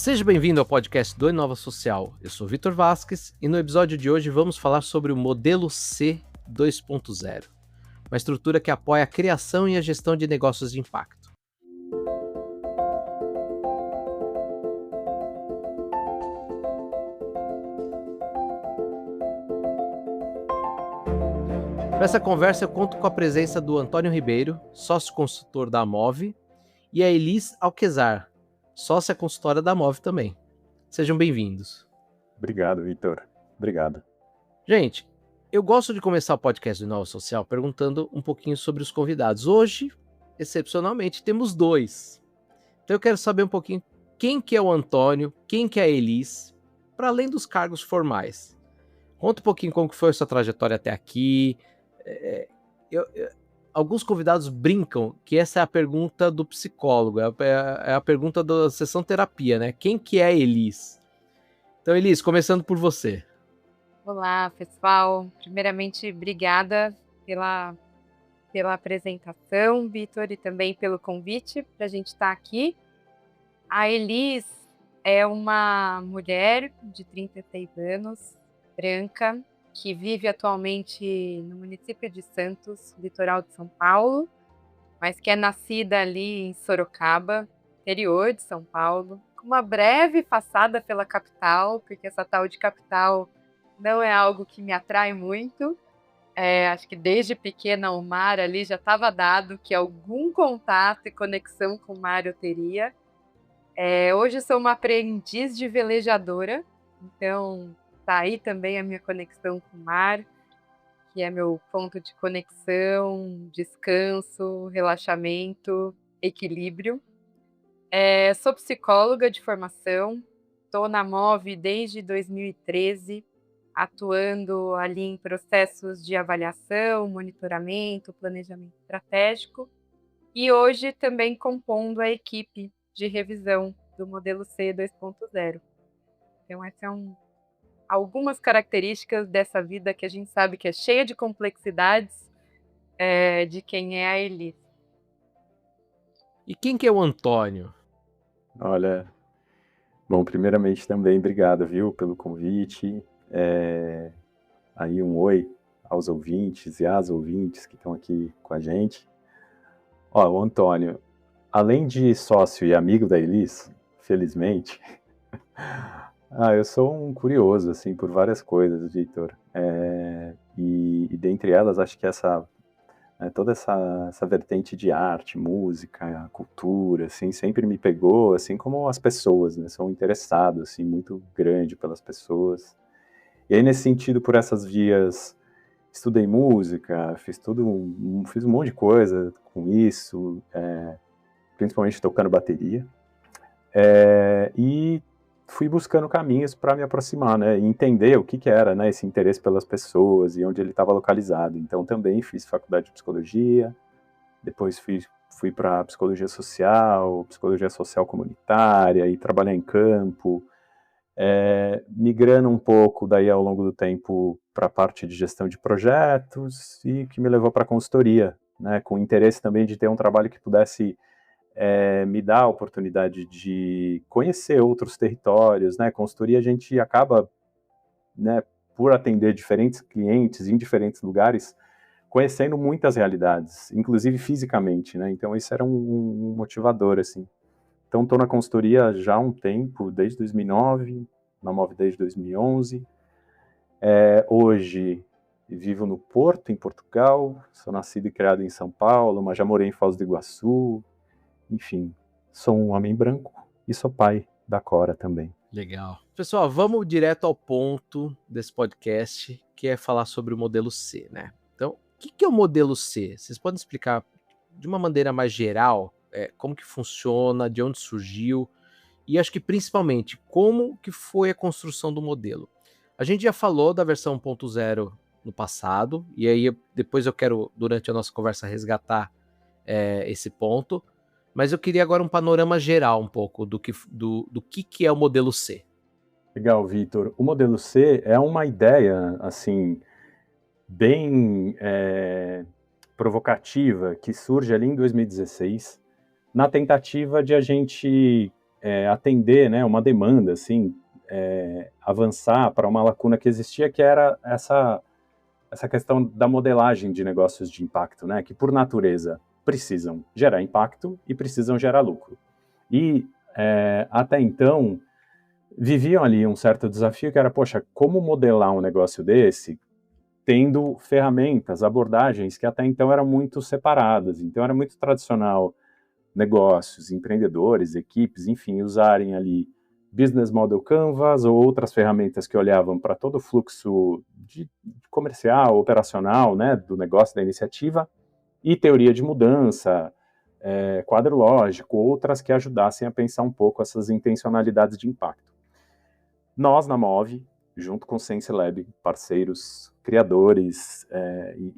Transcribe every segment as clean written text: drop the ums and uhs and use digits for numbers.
Seja bem-vindo ao podcast do Inova Social. Eu sou Vitor Vasques e no episódio de hoje vamos falar sobre o modelo C 2.0, uma estrutura que apoia a criação e a gestão de negócios de impacto. Para essa conversa eu conto com a presença do Antônio Ribeiro, sócio consultor da Amov, e a Elis Alquezar, sócia consultora da Amov também. Sejam bem-vindos. Obrigado, Vitor. Obrigado. Gente, eu gosto de começar o podcast do Inova Social perguntando um pouquinho sobre os convidados. Hoje, excepcionalmente, temos dois. Então eu quero saber um pouquinho quem que é o Antônio, quem que é a Elis, para além dos cargos formais. Conta um pouquinho como que foi a sua trajetória até aqui. Alguns convidados brincam que essa é a pergunta do psicólogo, é a pergunta da sessão terapia, né? Quem que é a Elis? Então, Elis, começando por você. Olá, pessoal. Primeiramente, obrigada pela apresentação, Vitor, e também pelo convite para a gente estar aqui. A Elis é uma mulher de 36 anos, branca, que vive atualmente no município de Santos, litoral de São Paulo, mas que é nascida ali em Sorocaba, interior de São Paulo, com uma breve passada pela capital, porque essa tal de capital não é algo que me atrai muito. Acho que desde pequena o mar ali já estava dado que algum contato e conexão com o mar eu teria. Hoje sou uma aprendiz de velejadora, então tá aí também a minha conexão com o mar, que é meu ponto de conexão, descanso, relaxamento, equilíbrio. Sou psicóloga de formação, estou na Amov desde 2013, atuando ali em processos de avaliação, monitoramento, planejamento estratégico, e hoje também compondo a equipe de revisão do modelo C 2.0. Então, essas são algumas características dessa vida que a gente sabe que é cheia de complexidades, de quem é a Elis. E quem que é o Antônio? Olha, bom, primeiramente também obrigado, viu, pelo convite. Aí um oi aos ouvintes e às ouvintes que estão aqui com a gente. O Antônio, além de sócio e amigo da Elis, felizmente, eu sou um curioso, assim, por várias coisas, Vitor. E dentre elas, acho que toda essa vertente de arte, música, cultura, assim, sempre me pegou, assim como as pessoas, né? Sou interessado, assim, muito grande pelas pessoas. E aí, nesse sentido, por essas vias, estudei música, fiz um monte de coisa com isso, principalmente tocando bateria. E fui buscando caminhos para me aproximar, né, e entender o que era, né, esse interesse pelas pessoas e onde ele estava localizado. Então também fiz faculdade de psicologia, depois fui para psicologia social comunitária e trabalhar em campo, migrando um pouco daí ao longo do tempo para a parte de gestão de projetos e que me levou para a consultoria, né, com interesse também de ter um trabalho que pudesse me dá a oportunidade de conhecer outros territórios, né? Consultoria a gente acaba, né, por atender diferentes clientes em diferentes lugares, conhecendo muitas realidades, inclusive fisicamente, né? Então isso era um motivador, assim. Então estou na consultoria já há um tempo, desde 2009, na Amov desde 2011. Hoje vivo no Porto, em Portugal, sou nascido e criado em São Paulo, mas já morei em Foz do Iguaçu. Enfim, sou um homem branco e sou pai da Cora também. Legal. Pessoal, vamos direto ao ponto desse podcast, que é falar sobre o modelo C, né? Então, o que é o modelo C? Vocês podem explicar de uma maneira mais geral como que funciona, de onde surgiu e acho que principalmente como que foi a construção do modelo. A gente já falou da versão 1.0 no passado e aí depois eu quero, durante a nossa conversa, resgatar esse ponto. Mas eu queria agora um panorama geral um pouco do que é o modelo C. Legal, Vitor. O modelo C é uma ideia, assim, bem provocativa, que surge ali em 2016, na tentativa de a gente atender, né, uma demanda, assim, avançar para uma lacuna que existia, que era essa questão da modelagem de negócios de impacto, né, que por natureza precisam gerar impacto e precisam gerar lucro. E até então viviam ali um certo desafio que era, poxa, como modelar um negócio desse tendo ferramentas, abordagens que até então eram muito separadas. Então era muito tradicional negócios, empreendedores, equipes, enfim, usarem ali Business Model Canvas ou outras ferramentas que olhavam para todo o fluxo de comercial, operacional, né, do negócio, da iniciativa, e teoria de mudança, quadro lógico, outras que ajudassem a pensar um pouco essas intencionalidades de impacto. Nós, na Move, junto com o SenseLab, parceiros, criadores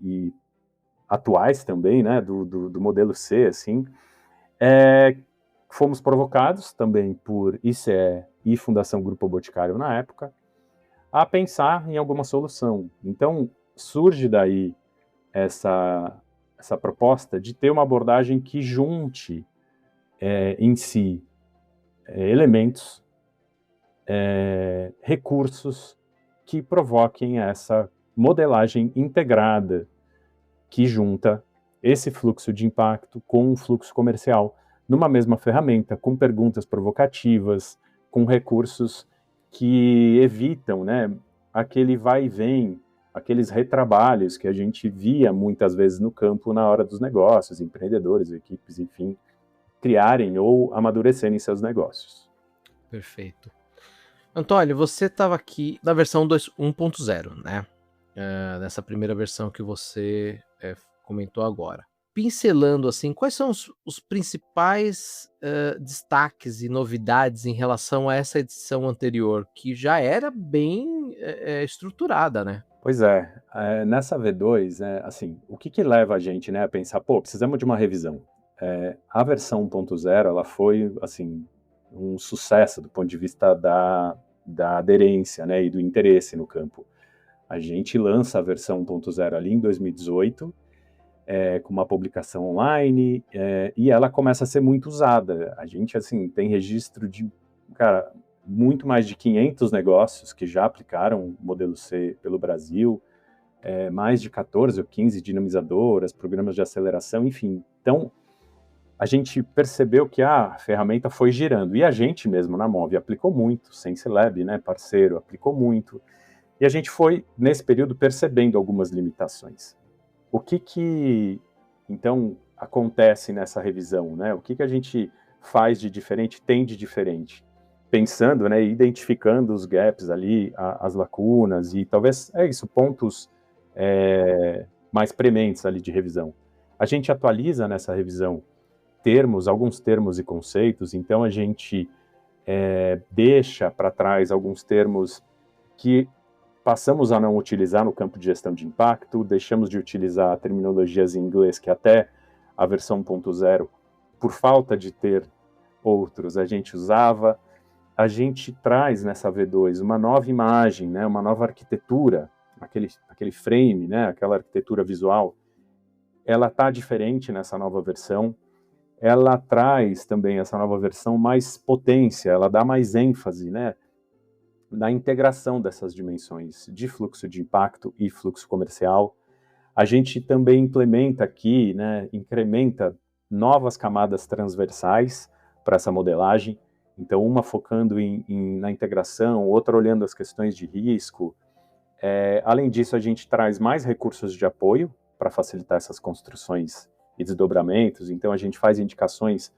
e atuais também, né, do modelo C, assim, fomos provocados também por ICE e Fundação Grupo Boticário na época a pensar em alguma solução. Então, surge daí essa proposta de ter uma abordagem que junte em si elementos, recursos que provoquem essa modelagem integrada que junta esse fluxo de impacto com um fluxo comercial numa mesma ferramenta, com perguntas provocativas, com recursos que evitam, né, aquele vai e vem, aqueles retrabalhos que a gente via muitas vezes no campo na hora dos negócios, empreendedores, equipes, enfim, criarem ou amadurecerem seus negócios. Perfeito. Antônio, você estava aqui na versão 1.0, né? Nessa primeira versão que você comentou agora. Pincelando, assim, quais são os principais destaques e novidades em relação a essa edição anterior, que já era bem estruturada, né? Pois é, nessa V2, assim, o que leva a gente, né, a pensar, precisamos de uma revisão. A versão 1.0, ela foi, assim, um sucesso do ponto de vista da aderência, né, e do interesse no campo. A gente lança a versão 1.0 ali em 2018, com uma publicação online, e ela começa a ser muito usada. A gente, assim, tem registro de, muito mais de 500 negócios que já aplicaram o modelo C pelo Brasil, mais de 14 ou 15 dinamizadoras, programas de aceleração, enfim. Então, a gente percebeu que a ferramenta foi girando, e a gente mesmo na Move aplicou muito, SenseLab, né, parceiro, aplicou muito, e a gente foi, nesse período, percebendo algumas limitações. O que então, acontece nessa revisão, né? O que a gente faz de diferente, tem de diferente? Pensando, né, identificando os gaps ali, as lacunas, e talvez, pontos mais prementes ali de revisão. A gente atualiza nessa revisão alguns termos e conceitos, então a gente deixa para trás alguns termos que passamos a não utilizar no campo de gestão de impacto, deixamos de utilizar terminologias em inglês que até a versão 1.0, por falta de ter outros, a gente usava. A gente traz nessa V2 uma nova imagem, né, uma nova arquitetura, aquele frame, né, aquela arquitetura visual, ela está diferente nessa nova versão. Ela traz também, essa nova versão, mais potência, ela dá mais ênfase, né, na integração dessas dimensões de fluxo de impacto e fluxo comercial. A gente também implementa aqui, né, incrementa novas camadas transversais para essa modelagem, então uma focando na integração, outra olhando as questões de risco. Além disso, a gente traz mais recursos de apoio para facilitar essas construções e desdobramentos, então a gente faz indicações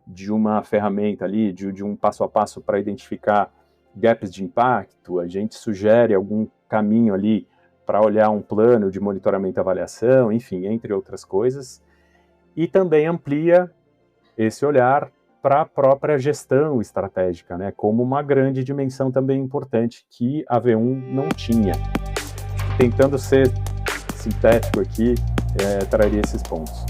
de uma ferramenta ali, de um passo a passo para identificar gaps de impacto, a gente sugere algum caminho ali para olhar um plano de monitoramento e avaliação, enfim, entre outras coisas, e também amplia esse olhar para a própria gestão estratégica, né, como uma grande dimensão também importante que a V1 não tinha. Tentando ser sintético aqui, traria esses pontos.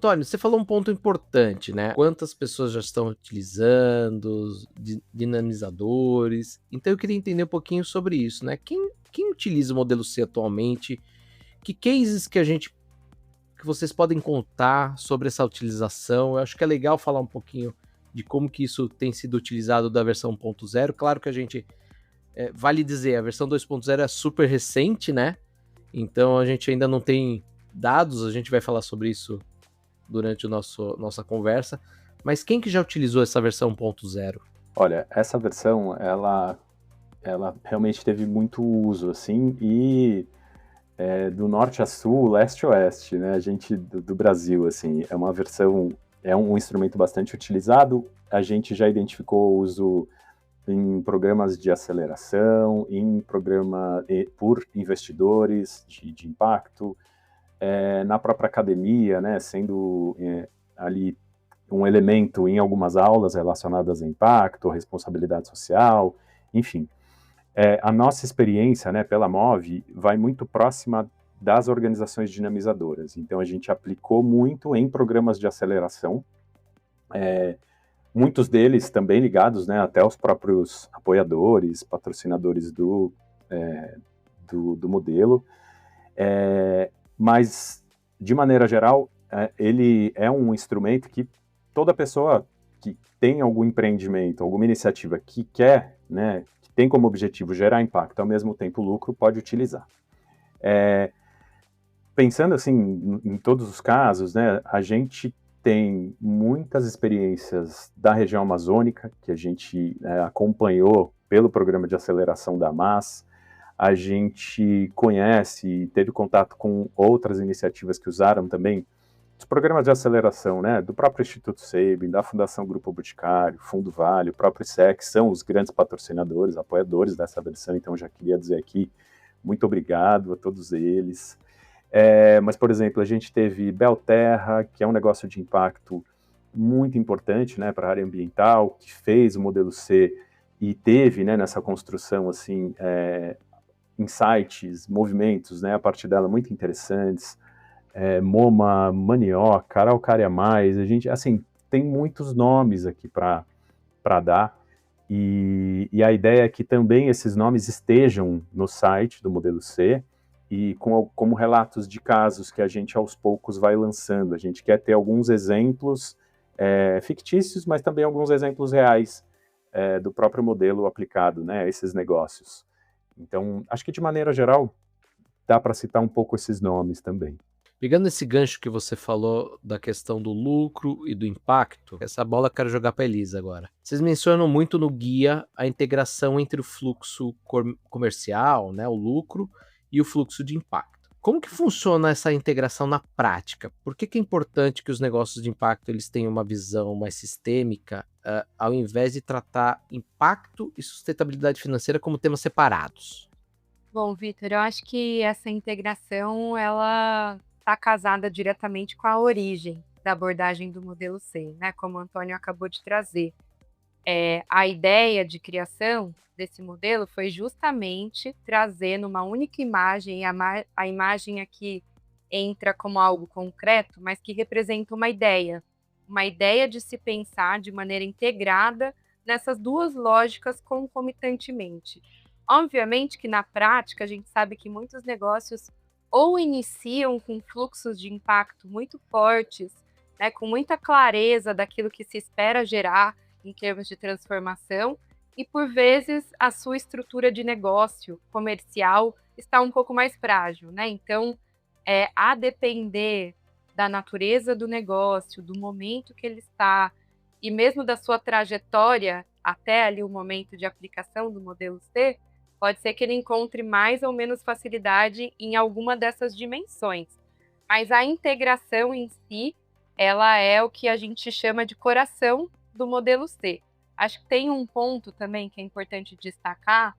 Antônio, você falou um ponto importante, né? Quantas pessoas já estão utilizando, os dinamizadores. Então eu queria entender um pouquinho sobre isso, né? Quem utiliza o modelo C atualmente? Que cases que vocês podem contar sobre essa utilização? Eu acho que é legal falar um pouquinho de como que isso tem sido utilizado da versão 1.0. Claro que a gente, vale dizer, a versão 2.0 é super recente, né? Então a gente ainda não tem dados, a gente vai falar sobre isso durante nossa conversa. Mas quem que já utilizou essa versão 1.0? Olha, essa versão, ela realmente teve muito uso, assim, e do norte a sul, leste a oeste, né, a gente do Brasil, assim, é uma versão, é um instrumento bastante utilizado, a gente já identificou o uso em programas de aceleração, em programa por investidores de impacto, na própria academia, né, sendo ali um elemento em algumas aulas relacionadas a impacto, responsabilidade social, enfim. A nossa experiência, né, pela MOVE, vai muito próxima das organizações dinamizadoras. Então, a gente aplicou muito em programas de aceleração, muitos deles também ligados, né, até aos próprios apoiadores, patrocinadores do modelo, mas, de maneira geral, ele é um instrumento que toda pessoa que tem algum empreendimento, alguma iniciativa que quer, né, que tem como objetivo gerar impacto, ao mesmo tempo lucro, pode utilizar. Pensando assim, em todos os casos, né, a gente tem muitas experiências da região amazônica, que a gente acompanhou pelo programa de aceleração da MAS, a gente conhece e teve contato com outras iniciativas que usaram também os programas de aceleração, né, do próprio Instituto Sabin, da Fundação Grupo Boticário, Fundo Vale, o próprio ISEC, são os grandes patrocinadores, apoiadores dessa versão, então já queria dizer aqui, muito obrigado a todos eles. Mas, por exemplo, a gente teve Belterra, que é um negócio de impacto muito importante, né, para a área ambiental, que fez o modelo C e teve, né, nessa construção, assim, insights, movimentos, né, a partir dela muito interessantes. MoMA, Manioca, Araucária Mais, a gente, assim, tem muitos nomes aqui para dar, e a ideia é que também esses nomes estejam no site do modelo C, e como relatos de casos que a gente aos poucos vai lançando. A gente quer ter alguns exemplos fictícios, mas também alguns exemplos reais do próprio modelo aplicado, né, a esses negócios. Então, acho que de maneira geral, dá para citar um pouco esses nomes também. Pegando esse gancho que você falou da questão do lucro e do impacto, essa bola eu quero jogar para a Elisa agora. Vocês mencionam muito no guia a integração entre o fluxo comercial, né, o lucro, e o fluxo de impacto. Como que funciona essa integração na prática? Por que é importante que os negócios de impacto eles tenham uma visão mais sistêmica, ao invés de tratar impacto e sustentabilidade financeira como temas separados? Bom, Vitor, eu acho que essa integração ela está casada diretamente com a origem da abordagem do modelo C, né? Como o Antônio acabou de trazer. A ideia de criação desse modelo foi justamente trazer numa única imagem, a imagem aqui entra como algo concreto, mas que representa uma ideia de se pensar de maneira integrada nessas duas lógicas concomitantemente. Obviamente que na prática a gente sabe que muitos negócios ou iniciam com fluxos de impacto muito fortes, né, com muita clareza daquilo que se espera gerar em termos de transformação, e por vezes a sua estrutura de negócio comercial está um pouco mais frágil, né? Então, a depender da natureza do negócio, do momento que ele está, e mesmo da sua trajetória até ali o momento de aplicação do modelo C, pode ser que ele encontre mais ou menos facilidade em alguma dessas dimensões. Mas a integração em si, ela é o que a gente chama de coração do modelo C. Acho que tem um ponto também que é importante destacar,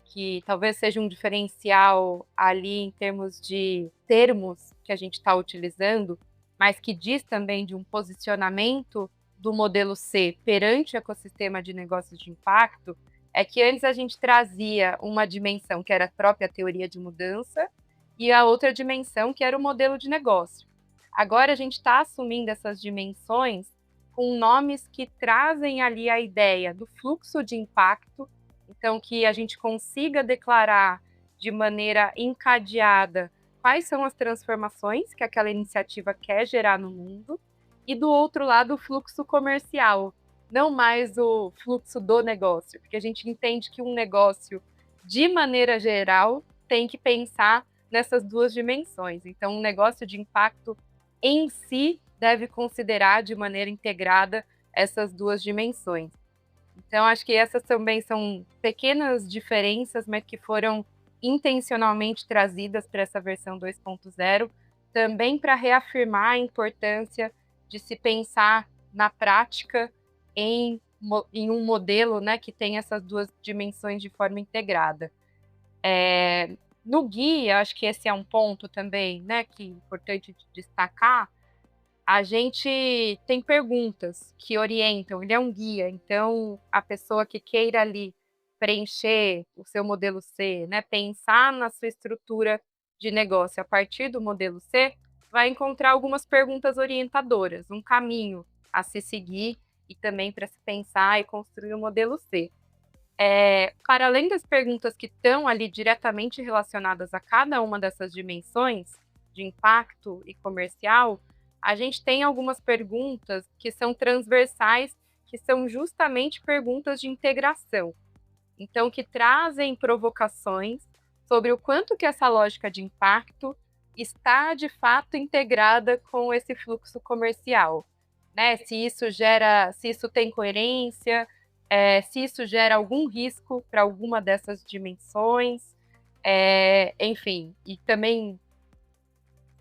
que talvez seja um diferencial ali em termos de termos que a gente está utilizando, mas que diz também de um posicionamento do modelo C perante o ecossistema de negócios de impacto, é que antes a gente trazia uma dimensão que era a própria teoria de mudança e a outra dimensão que era o modelo de negócio. Agora a gente está assumindo essas dimensões com nomes que trazem ali a ideia do fluxo de impacto, então que a gente consiga declarar de maneira encadeada quais são as transformações que aquela iniciativa quer gerar no mundo, e do outro lado o fluxo comercial, não mais o fluxo do negócio, porque a gente entende que um negócio, de maneira geral, tem que pensar nessas duas dimensões. Então, um negócio de impacto em si deve considerar de maneira integrada essas duas dimensões. Então, acho que essas também são pequenas diferenças, mas que foram intencionalmente trazidas para essa versão 2.0, também para reafirmar a importância de se pensar na prática em um modelo, né, que tem essas duas dimensões de forma integrada. No guia, acho que esse é um ponto também, né, que é importante destacar. A gente tem perguntas que orientam, ele é um guia, então a pessoa que queira ali preencher o seu modelo C, né, pensar na sua estrutura de negócio a partir do modelo C, vai encontrar algumas perguntas orientadoras, um caminho a se seguir e também para se pensar e construir o modelo C. Para além das perguntas que estão ali diretamente relacionadas a cada uma dessas dimensões de impacto e comercial, a gente tem algumas perguntas que são transversais, que são justamente perguntas de integração. Então, que trazem provocações sobre o quanto que essa lógica de impacto está, de fato, integrada com esse fluxo comercial, né? Se isso tem coerência, se isso gera algum risco para alguma dessas dimensões, enfim, e também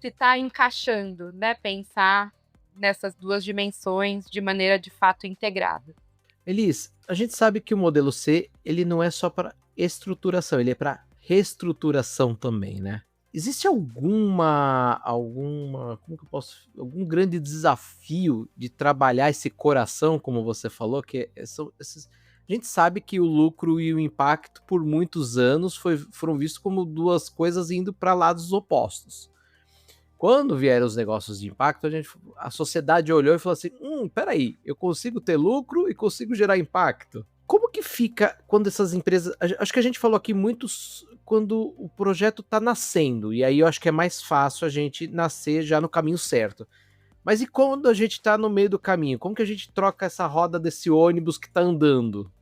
se está encaixando, né? Pensar nessas duas dimensões de maneira de fato integrada. Elis, a gente sabe que o modelo C ele não é só para estruturação, ele é para reestruturação também, né? Existe algum grande desafio de trabalhar esse coração, como você falou, a gente sabe que o lucro e o impacto por muitos anos foram vistos como duas coisas indo para lados opostos. Quando vieram os negócios de impacto, a sociedade olhou e falou assim, peraí, eu consigo ter lucro e consigo gerar impacto? Como que fica quando essas empresas... Acho que a gente falou aqui muito quando o projeto está nascendo, e aí eu acho que é mais fácil a gente nascer já no caminho certo. Mas e quando a gente está no meio do caminho? Como que a gente troca essa roda desse ônibus que está andando?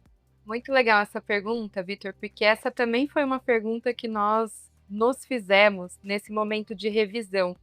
Muito legal essa pergunta, Vitor, porque essa também foi uma pergunta que nós nos fizemos nesse momento de revisão.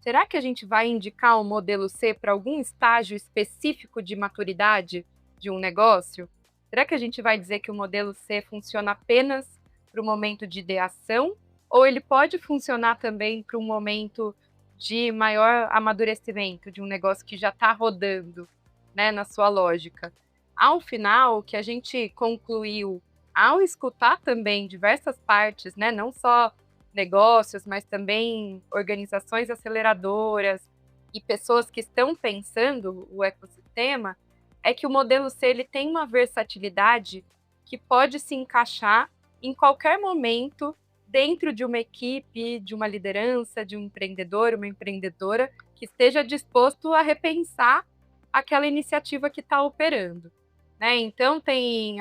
Será que a gente vai indicar o modelo C para algum estágio específico de maturidade de um negócio? Será que a gente vai dizer que o modelo C funciona apenas para o momento de ideação? Ou ele pode funcionar também para um momento de maior amadurecimento de um negócio que já está rodando, né, na sua lógica? Ao final, o que a gente concluiu ao escutar também diversas partes, né, não só negócios, mas também organizações aceleradoras e pessoas que estão pensando o ecossistema, é que o modelo C ele tem uma versatilidade que pode se encaixar em qualquer momento dentro de uma equipe, de uma liderança, de um empreendedor, uma empreendedora que esteja disposto a repensar aquela iniciativa que está operando, né? Então,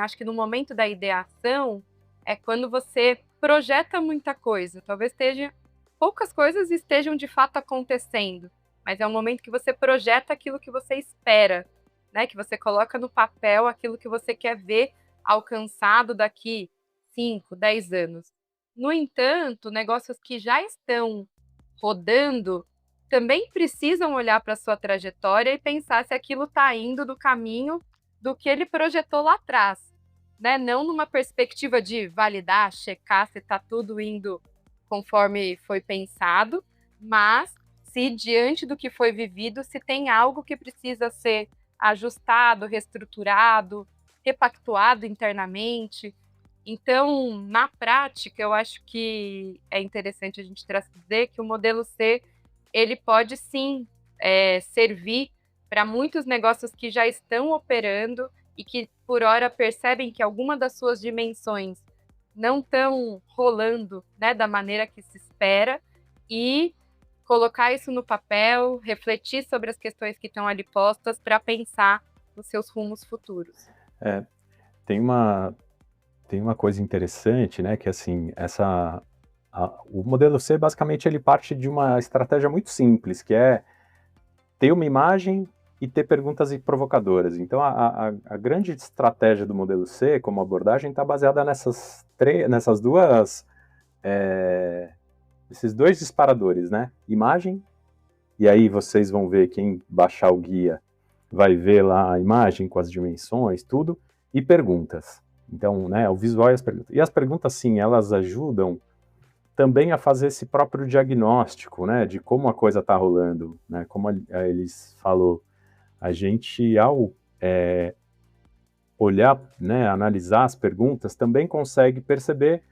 acho que no momento da ideação, é quando você projeta muita coisa. Talvez poucas coisas estejam de fato acontecendo, mas é um momento que você projeta aquilo que você espera, né? Que você coloca no papel aquilo que você quer ver alcançado daqui 5, 10 anos. No entanto, negócios que já estão rodando também precisam olhar para a sua trajetória e pensar se aquilo está indo do caminho do que ele projetou lá atrás, né? Não numa perspectiva de validar, checar se está tudo indo conforme foi pensado, mas se diante do que foi vivido, se tem algo que precisa ser ajustado, reestruturado, repactuado internamente. Então, na prática, eu acho que é interessante a gente trazer que o modelo C ele pode sim servir para muitos negócios que já estão operando e que, por hora, percebem que alguma das suas dimensões não estão rolando, né, da maneira que se espera, e colocar isso no papel, refletir sobre as questões que estão ali postas para pensar nos seus rumos futuros. Tem uma coisa interessante, né, que assim, o modelo C, basicamente, ele parte de uma estratégia muito simples, que é ter uma imagem e ter perguntas provocadoras. Então, a grande estratégia do modelo C, como abordagem, está baseada nessas duas, esses dois disparadores, né? Imagem, e aí vocês vão ver, quem baixar o guia vai ver lá a imagem com as dimensões, tudo, e perguntas. Então, né, o visual e as perguntas. E as perguntas, sim, elas ajudam também a fazer esse próprio diagnóstico, né, de como a coisa está rolando, né, como a Elis falou, a gente, ao olhar, né, analisar as perguntas, também consegue perceber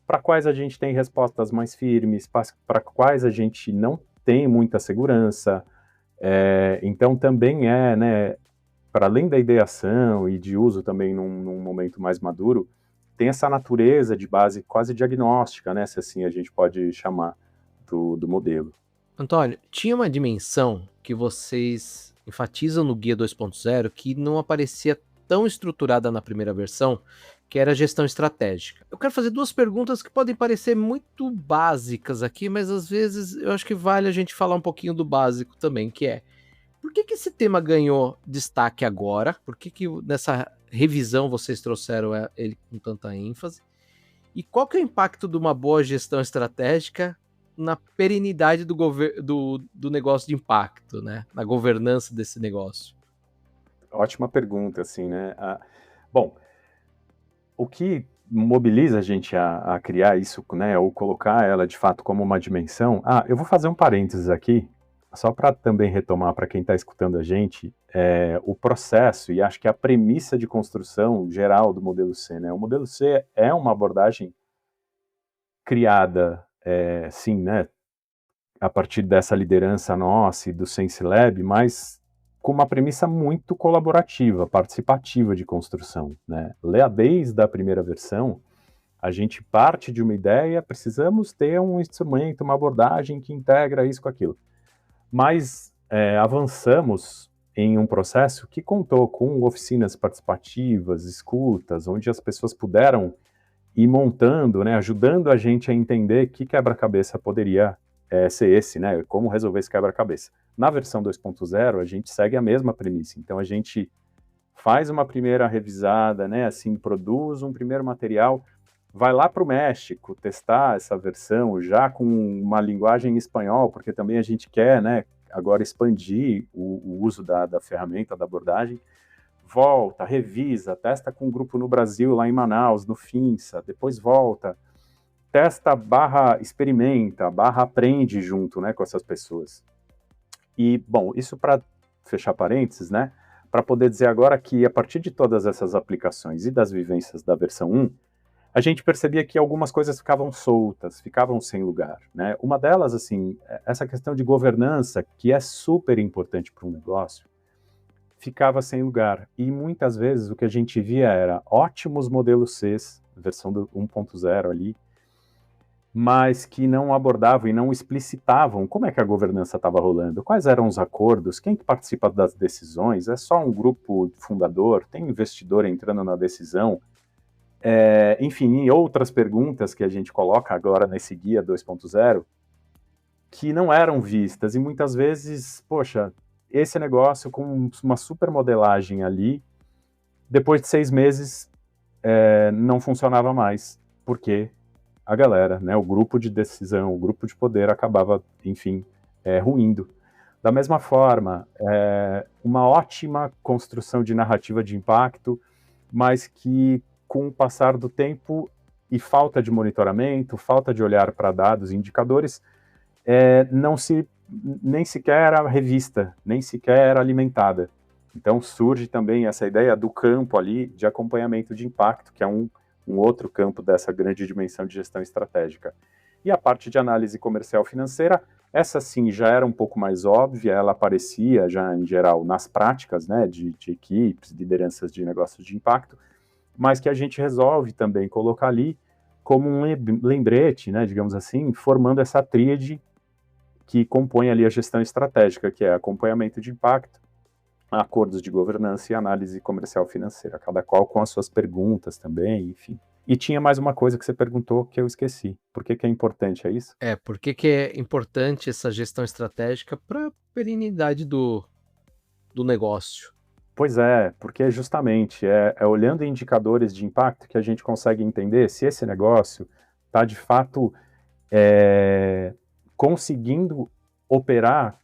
para quais a gente tem respostas mais firmes, para quais a gente não tem muita segurança. Então também né, para além da ideação e de uso também num momento mais maduro, tem essa natureza de base quase diagnóstica, né, se assim a gente pode chamar, do modelo. Antônio, tinha uma dimensão que vocês enfatizam no Guia 2.0 que não aparecia tão estruturada na primeira versão, que era a gestão estratégica. Eu quero fazer duas perguntas que podem parecer muito básicas aqui, mas às vezes eu acho que vale a gente falar um pouquinho do básico também, que é: por que esse tema ganhou destaque agora? Por que nessa revisão vocês trouxeram ele com tanta ênfase? E qual que é o impacto de uma boa gestão estratégica na perenidade do negócio de impacto, né? Na governança desse negócio? Ótima pergunta, assim, né? Bom, o que mobiliza a gente a criar isso, né, ou colocar ela de fato como uma dimensão. Eu vou fazer um parênteses aqui, só para também retomar para quem está escutando a gente, o processo e acho que a premissa de construção geral do modelo C, né? O modelo C é uma abordagem criada, sim, né, a partir dessa liderança nossa e do Sense Lab, mas com uma premissa muito colaborativa, participativa de construção, né? Desde a primeira versão, a gente parte de uma ideia, precisamos ter um instrumento, uma abordagem que integra isso com aquilo. Mas avançamos em um processo que contou com oficinas participativas, escutas, onde as pessoas puderam ir montando, né, ajudando a gente a entender que quebra-cabeça poderia ser esse, né, como resolver esse quebra-cabeça. Na versão 2.0, a gente segue a mesma premissa. Então, a gente faz uma primeira revisada, né, assim, produz um primeiro material, vai lá para o México testar essa versão já com uma linguagem em espanhol, porque também a gente quer, né, agora expandir o uso da ferramenta, da abordagem. Volta, revisa, testa com um grupo no Brasil, lá em Manaus, no FINSA, depois volta, testa / experimenta, / aprende junto, né, com essas pessoas. E, bom, isso para fechar parênteses, né, para poder dizer agora que a partir de todas essas aplicações e das vivências da versão 1, a gente percebia que algumas coisas ficavam soltas, ficavam sem lugar, né? Uma delas, assim, essa questão de governança, que é super importante para um negócio, ficava sem lugar. E muitas vezes o que a gente via era ótimos modelos Cs, versão do 1.0 ali, mas que não abordavam e não explicitavam como é que a governança estava rolando, quais eram os acordos, quem que participa das decisões, é só um grupo fundador, tem investidor entrando na decisão, enfim, outras perguntas que a gente coloca agora nesse guia 2.0, que não eram vistas, e muitas vezes, poxa, esse negócio com uma super modelagem ali, depois de 6 meses, não funcionava mais, porque a galera, né, o grupo de decisão, o grupo de poder acabava, enfim, ruindo. Da mesma forma, uma ótima construção de narrativa de impacto, mas que com o passar do tempo e falta de monitoramento, falta de olhar para dados e indicadores, nem sequer era revista, nem sequer era alimentada. Então surge também essa ideia do campo ali de acompanhamento de impacto, que é um outro campo dessa grande dimensão de gestão estratégica. E a parte de análise comercial financeira, essa sim já era um pouco mais óbvia, ela aparecia já em geral nas práticas, né, de equipes, lideranças de negócios de impacto, mas que a gente resolve também colocar ali como um lembrete, né, digamos assim, formando essa tríade que compõem ali a gestão estratégica, que é acompanhamento de impacto, acordos de governança e análise comercial financeira, cada qual com as suas perguntas também, enfim. E tinha mais uma coisa que você perguntou que eu esqueci. Por que é importante, é isso? Por que é importante essa gestão estratégica para a perenidade do negócio? Pois é, porque justamente é olhando indicadores de impacto que a gente consegue entender se esse negócio está de fato conseguindo operar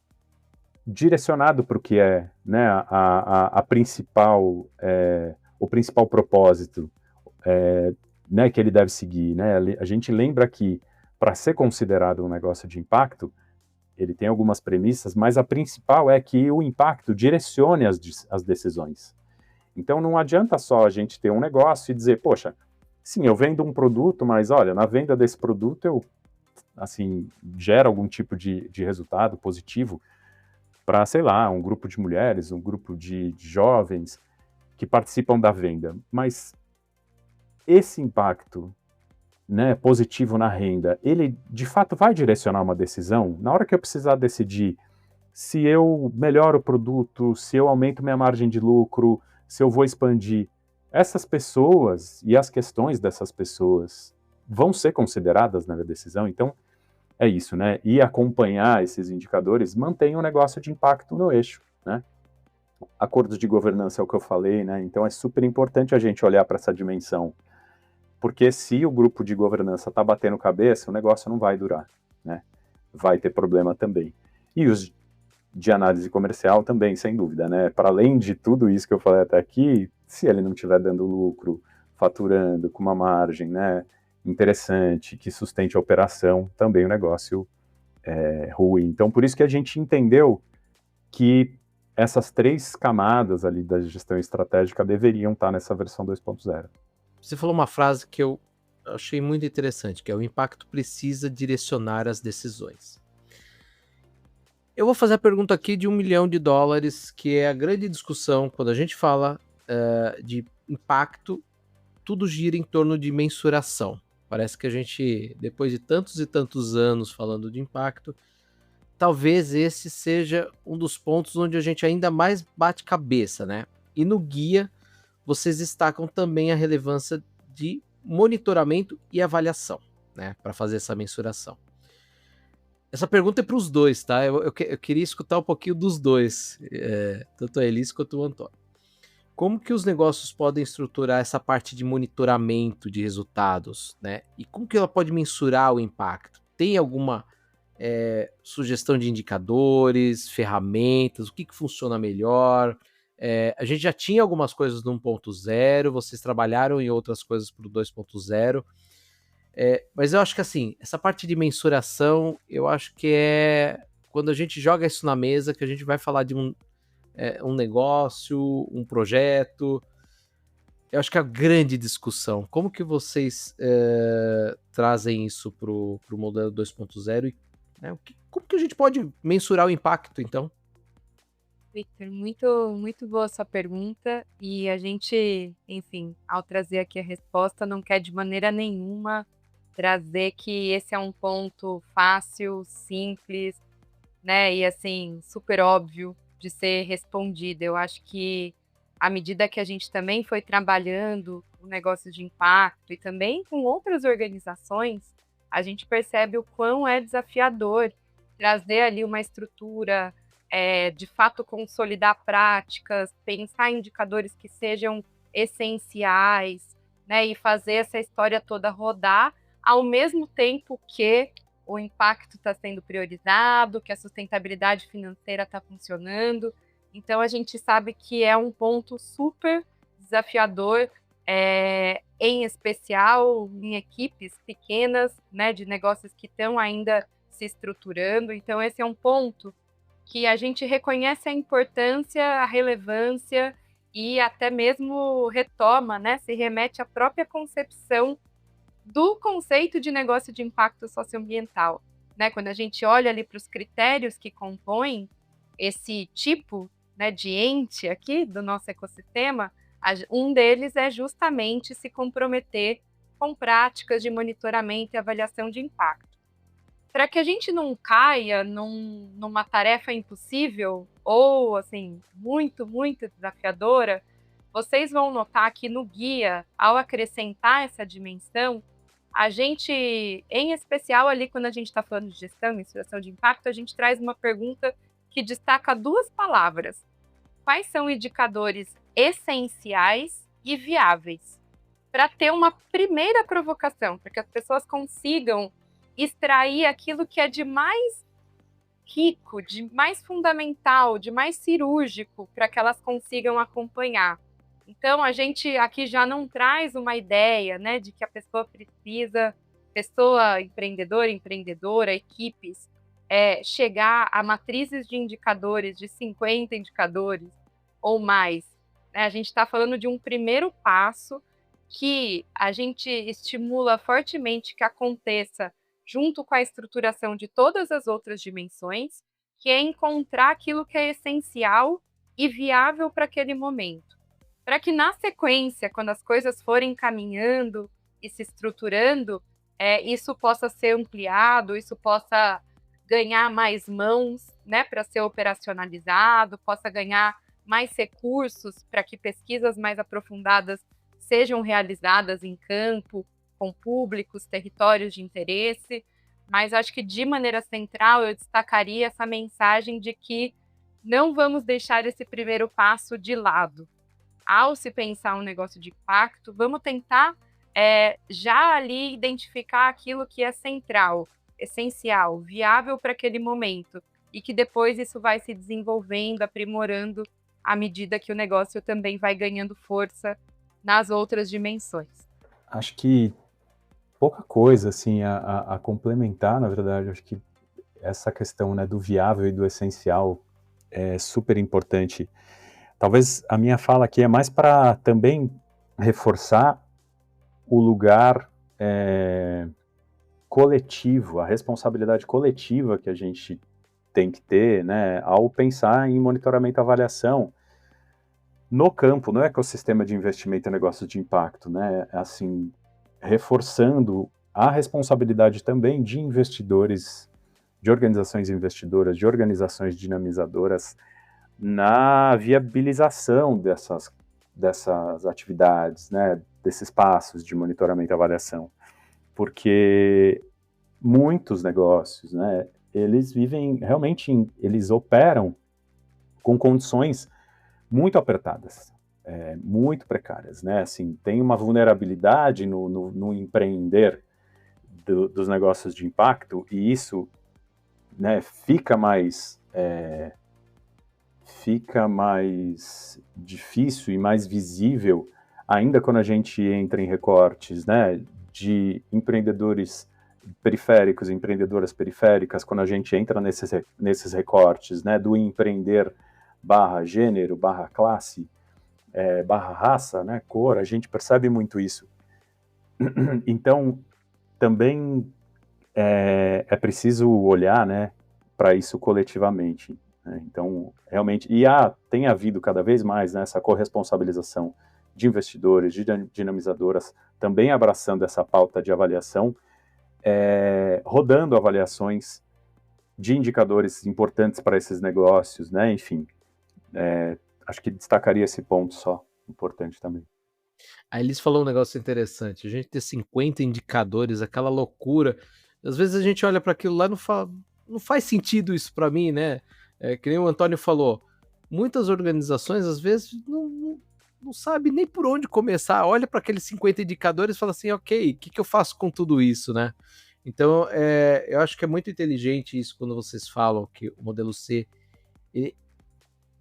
direcionado para o que é, né, a principal, o principal propósito, né, que ele deve seguir, né? A gente lembra que para ser considerado um negócio de impacto, ele tem algumas premissas, mas a principal é que o impacto direcione as decisões. Então não adianta só a gente ter um negócio e dizer, poxa, sim, eu vendo um produto, mas olha, na venda desse produto eu, assim, gero algum tipo de resultado positivo para, sei lá, um grupo de mulheres, um grupo de jovens que participam da venda. Mas esse impacto, né, positivo na renda, ele de fato vai direcionar uma decisão? Na hora que eu precisar decidir se eu melhoro o produto, se eu aumento minha margem de lucro, se eu vou expandir, essas pessoas e as questões dessas pessoas vão ser consideradas na minha decisão? Então, é isso, né? E acompanhar esses indicadores mantém o negócio de impacto no eixo, né? Acordos de governança é o que eu falei, né? Então é super importante a gente olhar para essa dimensão, porque se o grupo de governança está batendo cabeça, o negócio não vai durar, né? Vai ter problema também. E os de análise comercial também, sem dúvida, né? Para além de tudo isso que eu falei até aqui, se ele não estiver dando lucro, faturando com uma margem, né, interessante, que sustente a operação, também o negócio é ruim. Então, por isso que a gente entendeu que essas 3 camadas ali da gestão estratégica deveriam estar nessa versão 2.0. Você falou uma frase que eu achei muito interessante, que é o impacto precisa direcionar as decisões. Eu vou fazer a pergunta aqui de $1 milhão, que é a grande discussão quando a gente fala de impacto, tudo gira em torno de mensuração. Parece que a gente, depois de tantos e tantos anos falando de impacto, talvez esse seja um dos pontos onde a gente ainda mais bate cabeça, né? E no guia, vocês destacam também a relevância de monitoramento e avaliação, né? Para fazer essa mensuração. Essa pergunta é para os dois, tá? Eu queria escutar um pouquinho dos dois, tanto a Elis quanto o Antônio. Como que os negócios podem estruturar essa parte de monitoramento de resultados, né? E como que ela pode mensurar o impacto? Tem alguma sugestão de indicadores, ferramentas, o que funciona melhor? A gente já tinha algumas coisas no 1.0, vocês trabalharam em outras coisas para o 2.0, mas eu acho que assim, essa parte de mensuração, eu acho que é quando a gente joga isso na mesa, que a gente vai falar de um negócio, um projeto. Eu acho que é a grande discussão. Como que vocês trazem isso para o modelo 2.0 e como que a gente pode mensurar o impacto, então? Victor, muito, muito boa sua pergunta. E a gente, enfim, ao trazer aqui a resposta, não quer de maneira nenhuma trazer que esse é um ponto fácil, simples, né? E assim, super óbvio de ser respondido. Eu acho que à medida que a gente também foi trabalhando o negócio de impacto e também com outras organizações, a gente percebe o quão é desafiador trazer ali uma estrutura, de fato consolidar práticas, pensar em indicadores que sejam essenciais, né, e fazer essa história toda rodar, ao mesmo tempo que o impacto está sendo priorizado, que a sustentabilidade financeira está funcionando. Então, a gente sabe que é um ponto super desafiador, em especial em equipes pequenas, né, de negócios que estão ainda se estruturando. Então, esse é um ponto que a gente reconhece a importância, a relevância e até mesmo retoma, né, se remete à própria concepção do conceito de negócio de impacto socioambiental, né? Quando a gente olha ali para os critérios que compõem esse tipo, né, de ente aqui do nosso ecossistema, um deles é justamente se comprometer com práticas de monitoramento e avaliação de impacto. para que a gente não caia numa tarefa impossível ou, assim, muito, muito desafiadora, vocês vão notar que no guia, ao acrescentar essa dimensão, a gente, em especial ali quando a gente está falando de gestão, inspiração de impacto, a gente traz uma pergunta que destaca 2 palavras. Quais são indicadores essenciais e viáveis? Para ter uma primeira provocação, para que as pessoas consigam extrair aquilo que é de mais rico, de mais fundamental, de mais cirúrgico, para que elas consigam acompanhar. Então, a gente aqui já não traz uma ideia, né, de que a pessoa precisa, pessoa empreendedora, equipes, chegar a matrizes de indicadores, de 50 indicadores ou mais. Né? A gente está falando de um primeiro passo que a gente estimula fortemente que aconteça junto com a estruturação de todas as outras dimensões, que é encontrar aquilo que é essencial e viável para aquele momento. Para que na sequência, quando as coisas forem caminhando e se estruturando, isso possa ser ampliado, isso possa ganhar mais mãos, né, para ser operacionalizado, possa ganhar mais recursos para que pesquisas mais aprofundadas sejam realizadas em campo, com públicos, territórios de interesse, mas acho que de maneira central eu destacaria essa mensagem de que não vamos deixar esse primeiro passo de lado. Ao se pensar um negócio de impacto, vamos tentar já ali identificar aquilo que é central, essencial, viável para aquele momento, e que depois isso vai se desenvolvendo, aprimorando à medida que o negócio também vai ganhando força nas outras dimensões. Acho que pouca coisa assim a complementar, na verdade. Acho que essa questão, né, do viável e do essencial é super importante. Talvez a minha fala aqui é mais para também reforçar o lugar coletivo, a responsabilidade coletiva que a gente tem que ter, né, ao pensar em monitoramento e avaliação no campo, no ecossistema de investimento e negócios de impacto, né, assim, reforçando a responsabilidade também de investidores, de organizações investidoras, de organizações dinamizadoras na viabilização dessas atividades, né, desses passos de monitoramento e avaliação, porque muitos negócios, né, eles vivem realmente, eles operam com condições muito apertadas, muito precárias, né, assim, tem uma vulnerabilidade no empreender dos negócios de impacto, e isso, né, fica mais difícil e mais visível ainda quando a gente entra em recortes, né, de empreendedores periféricos, empreendedoras periféricas, quando a gente entra nesses recortes, né, do empreender barra gênero, barra classe, barra raça, né, cor, a gente percebe muito isso. Então, também é preciso olhar, né, para isso coletivamente. Então, realmente, tem havido cada vez mais, né, essa corresponsabilização de investidores, de dinamizadoras, também abraçando essa pauta de avaliação, rodando avaliações de indicadores importantes para esses negócios, né, enfim, acho que destacaria esse ponto só, importante também. A Elis falou um negócio interessante, a gente ter 50 indicadores, aquela loucura, às vezes a gente olha para aquilo lá e não faz sentido isso para mim, né? Que nem o Antônio falou, muitas organizações às vezes não sabe nem por onde começar, olha para aqueles 50 indicadores e fala assim, ok, o que eu faço com tudo isso, né? Então, eu acho que é muito inteligente isso quando vocês falam que o modelo C,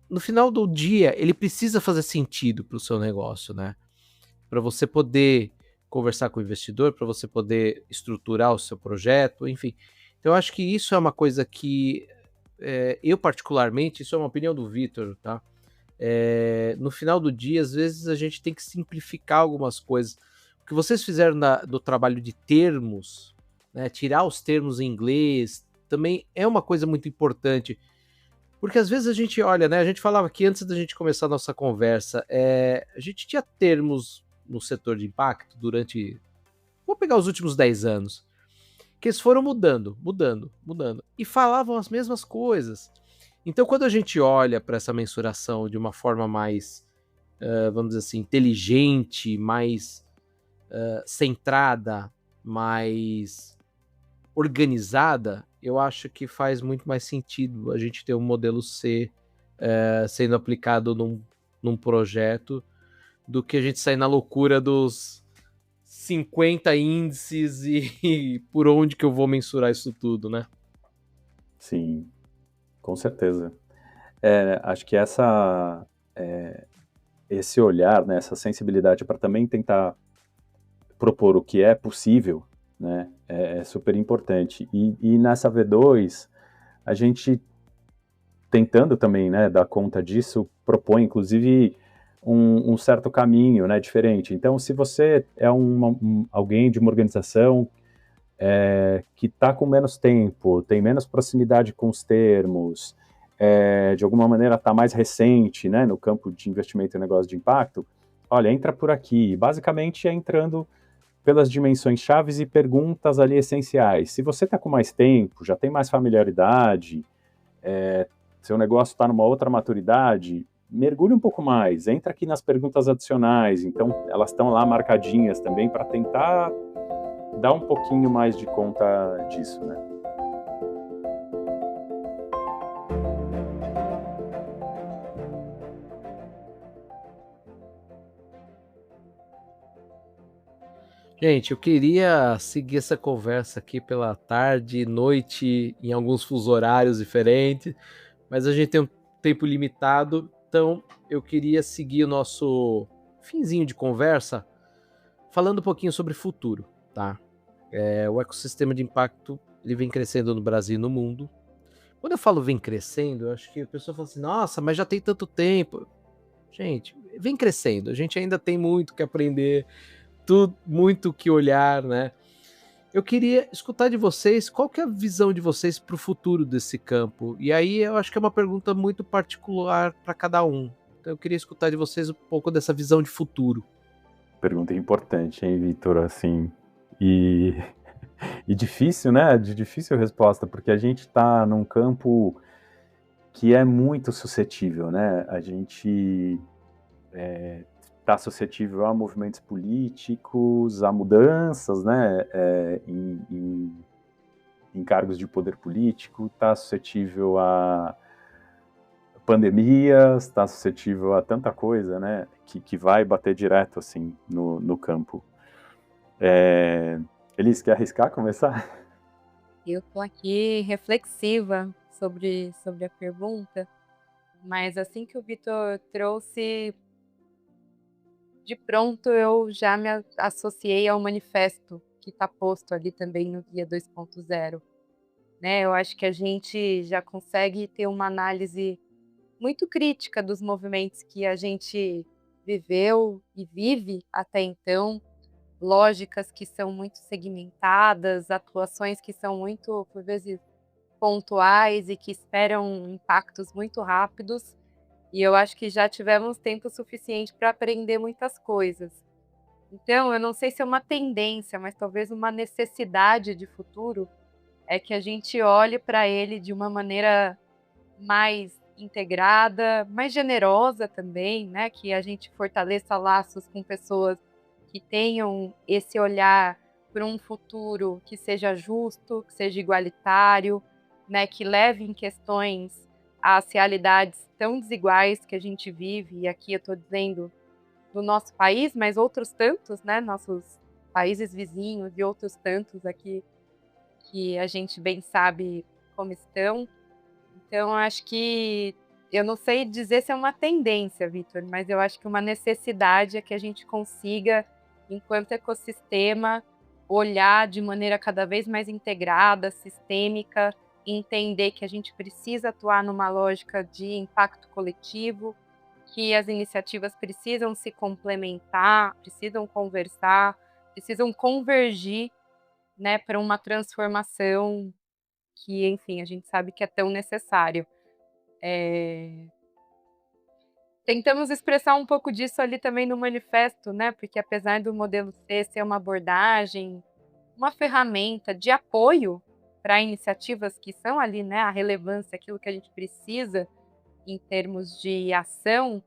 no final do dia, ele precisa fazer sentido para o seu negócio, né? Para você poder conversar com o investidor, para você poder estruturar o seu projeto, enfim. Então, eu acho que isso é uma coisa que eu particularmente, isso é uma opinião do Vitor, tá? No final do dia, às vezes a gente tem que simplificar algumas coisas. O que vocês fizeram do trabalho de termos, né, tirar os termos em inglês, também é uma coisa muito importante. Porque às vezes a gente olha, né? A gente falava aqui antes da gente começar a nossa conversa, a gente tinha termos no setor de impacto durante, vou pegar os últimos 10 anos, que eles foram mudando, e falavam as mesmas coisas. Então, quando a gente olha para essa mensuração de uma forma mais, vamos dizer assim, inteligente, mais centrada, mais organizada, eu acho que faz muito mais sentido a gente ter um modelo C sendo aplicado num projeto do que a gente sair na loucura dos 50 índices e por onde que eu vou mensurar isso tudo, né? Sim, com certeza. Acho que esse olhar, né, essa sensibilidade para também tentar propor o que é possível, né, é super importante. E nessa V2, a gente tentando também, né, dar conta disso, propõe inclusive um certo caminho, né, diferente. Então, se você é alguém de uma organização que está com menos tempo, tem menos proximidade com os termos, de alguma maneira está mais recente, né, no campo de investimento e negócio de impacto, olha, entra por aqui. Basicamente é entrando pelas dimensões chaves e perguntas ali essenciais. Se você está com mais tempo, já tem mais familiaridade, seu negócio está numa outra maturidade, mergulhe um pouco mais, entra aqui nas perguntas adicionais. Então, elas estão lá marcadinhas também para tentar dar um pouquinho mais de conta disso, né? Gente, eu queria seguir essa conversa aqui pela tarde, noite, em alguns fusos horários diferentes, mas a gente tem um tempo limitado, então eu queria seguir o nosso finzinho de conversa falando um pouquinho sobre futuro, tá? O ecossistema de impacto, ele vem crescendo no Brasil e no mundo. Quando eu falo vem crescendo, eu acho que a pessoa fala assim, nossa, mas já tem tanto tempo. Gente, vem crescendo, a gente ainda tem muito que aprender, muito que olhar, né? Eu queria escutar de vocês qual que é a visão de vocês para o futuro desse campo. E aí eu acho que é uma pergunta muito particular para cada um. Então eu queria escutar de vocês um pouco dessa visão de futuro. Pergunta importante, hein, Vitor? Assim, e difícil, né? De difícil resposta, porque a gente está num campo que é muito suscetível, né? A gente está suscetível a movimentos políticos, a mudanças, né? Em cargos de poder político, está suscetível a pandemias, está suscetível a tanta coisa, né? Que vai bater direto assim no campo. Elis, quer arriscar começar? Eu estou aqui reflexiva sobre a pergunta, mas assim que o Vitor trouxe, de pronto eu já me associei ao manifesto que está posto ali também no Guia 2.0. Né? Eu acho que a gente já consegue ter uma análise muito crítica dos movimentos que a gente viveu e vive até então, lógicas que são muito segmentadas, atuações que são muito, por vezes, pontuais e que esperam impactos muito rápidos. E eu acho que já tivemos tempo suficiente para aprender muitas coisas. Então, eu não sei se é uma tendência, mas talvez uma necessidade de futuro é que a gente olhe para ele de uma maneira mais integrada, mais generosa também, né? Que a gente fortaleça laços com pessoas que tenham esse olhar para um futuro que seja justo, que seja igualitário, né? Que leve em questões as realidades tão desiguais que a gente vive, e aqui eu estou dizendo do nosso país, mas outros tantos, né? Nossos países vizinhos e outros tantos aqui que a gente bem sabe como estão. Então, acho que eu não sei dizer se é uma tendência, Vitor, mas eu acho que uma necessidade é que a gente consiga, enquanto ecossistema, olhar de maneira cada vez mais integrada, sistêmica, e entender que a gente precisa atuar numa lógica de impacto coletivo, que as iniciativas precisam se complementar, precisam conversar, precisam convergir, né, para uma transformação que, enfim, a gente sabe que é tão necessário. Tentamos expressar um pouco disso ali também no manifesto, né, porque apesar do modelo C ser uma abordagem uma ferramenta de apoio para iniciativas que são ali, né, a relevância, aquilo que a gente precisa em termos de ação,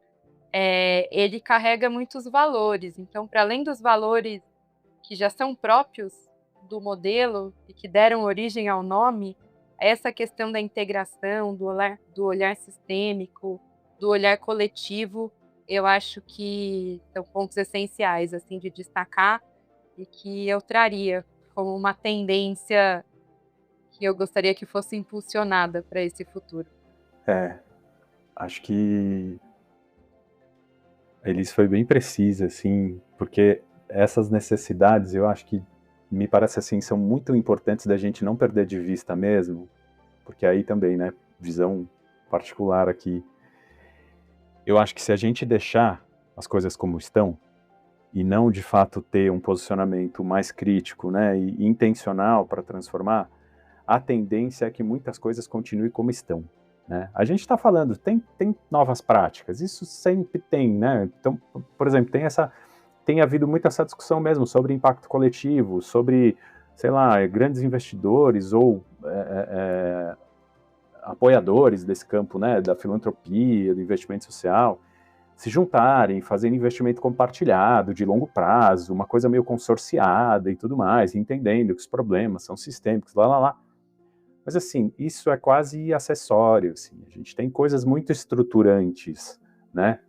ele carrega muitos valores. Então, para além dos valores que já são próprios do modelo e que deram origem ao nome, essa questão da integração, do olhar sistêmico, do olhar coletivo, eu acho que são pontos essenciais assim, de destacar e que eu traria como uma tendência que eu gostaria que fosse impulsionada para esse futuro. Acho que a Elis foi bem precisa, assim, porque essas necessidades, eu acho que me parece assim, são muito importantes da gente não perder de vista mesmo, porque aí também, né, visão particular aqui, eu acho que se a gente deixar as coisas como estão, e não de fato ter um posicionamento mais crítico, né, e intencional para transformar, a tendência é que muitas coisas continuem como estão. Né? A gente está falando, tem novas práticas, isso sempre tem, né? Então, por exemplo, tem havido muito essa discussão mesmo sobre impacto coletivo, sobre, sei lá, grandes investidores ou apoiadores desse campo, né, da filantropia, do investimento social, se juntarem, fazendo investimento compartilhado, de longo prazo, uma coisa meio consorciada e tudo mais, entendendo que os problemas são sistêmicos, lá. Mas, assim, isso é quase acessório, assim. A gente tem coisas muito estruturantes, né,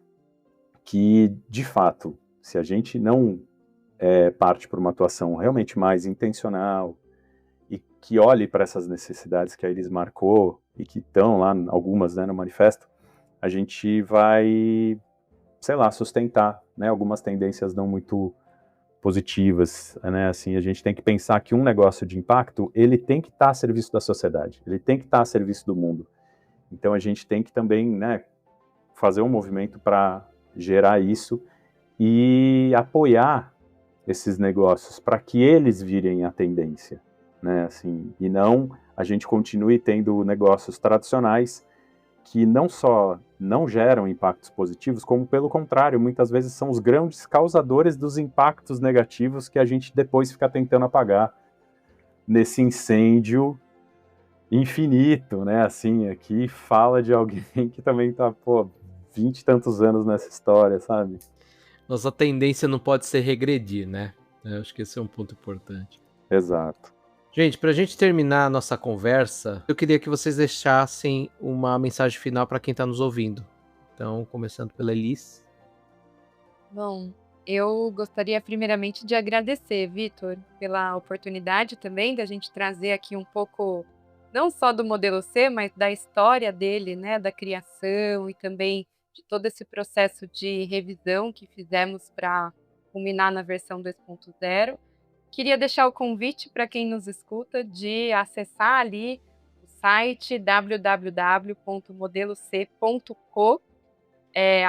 que, de fato, se a gente não parte por uma atuação realmente mais intencional e que olhe para essas necessidades que a Elis marcou e que estão lá, algumas, né, no manifesto, a gente vai, sei lá, sustentar, né, algumas tendências não muito positivas, né, assim, a gente tem que pensar que um negócio de impacto, ele tem que estar a serviço da sociedade, ele tem que estar a serviço do mundo. Então a gente tem que também, né, fazer um movimento para gerar isso e apoiar esses negócios para que eles virem a tendência, né, assim, e não a gente continue tendo negócios tradicionais que não só não geram impactos positivos, como, pelo contrário, muitas vezes são os grandes causadores dos impactos negativos que a gente depois fica tentando apagar nesse incêndio infinito, né? Assim, aqui fala de alguém que também tá, 20 e tantos anos nessa história, sabe? Nossa tendência não pode ser regredir, né? Eu acho que esse é um ponto importante. Exato. Gente, para a gente terminar a nossa conversa, eu queria que vocês deixassem uma mensagem final para quem está nos ouvindo. Então, começando pela Elis. Bom, eu gostaria primeiramente de agradecer, Vitor, pela oportunidade também da gente trazer aqui um pouco, não só do modelo C, mas da história dele, né, da criação e também de todo esse processo de revisão que fizemos para culminar na versão 2.0. Queria deixar o convite para quem nos escuta de acessar ali o site www.modeloc.co.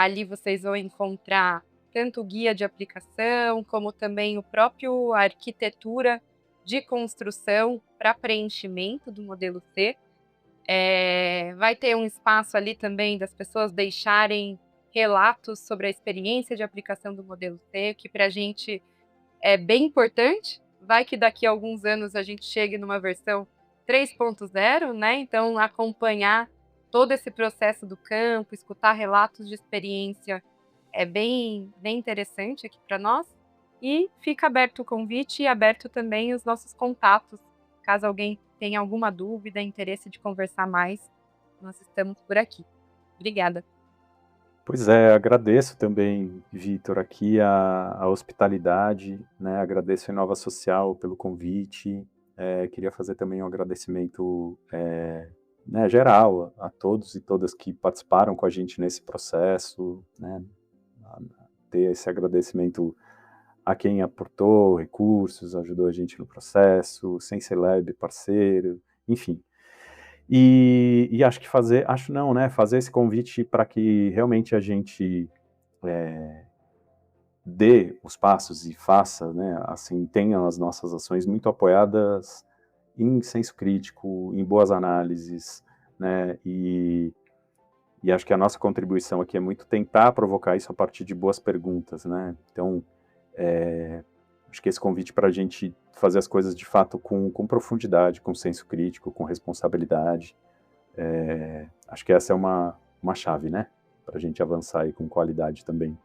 Ali vocês vão encontrar tanto o guia de aplicação, como também o próprio arquitetura de construção para preenchimento do modelo C. Vai ter um espaço ali também das pessoas deixarem relatos sobre a experiência de aplicação do modelo C, que para a gente é bem importante. Vai que daqui a alguns anos a gente chegue numa versão 3.0, né? Então, acompanhar todo esse processo do campo, escutar relatos de experiência é bem interessante aqui para nós. E fica aberto o convite e aberto também os nossos contatos. Caso alguém tenha alguma dúvida, interesse de conversar mais, nós estamos por aqui. Obrigada. Pois é, agradeço também, Vitor, aqui a hospitalidade, né? Agradeço a Inova Social pelo convite. Queria fazer também um agradecimento né, geral a todos e todas que participaram com a gente nesse processo, né? Ter esse agradecimento a quem aportou recursos, ajudou a gente no processo, SenseLab, parceiro, enfim. E acho que fazer esse convite para que realmente a gente dê os passos e faça, né, assim, tenha as nossas ações muito apoiadas em senso crítico, em boas análises, né, e acho que a nossa contribuição aqui é muito tentar provocar isso a partir de boas perguntas, né, então, Acho que esse convite para a gente fazer as coisas de fato com profundidade, com senso crítico, com responsabilidade. Acho que essa é uma chave, né? Para a gente avançar aí com qualidade também.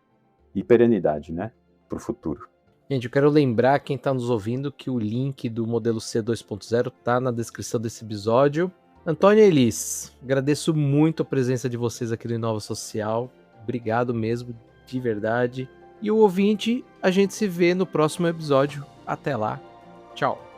E perenidade, né? Para o futuro. Gente, eu quero lembrar quem está nos ouvindo que o link do modelo C 2.0 está na descrição desse episódio. Antônio e Elis, agradeço muito a presença de vocês aqui no Inova Social. Obrigado mesmo, de verdade. E o ouvinte, a gente se vê no próximo episódio. Até lá. Tchau.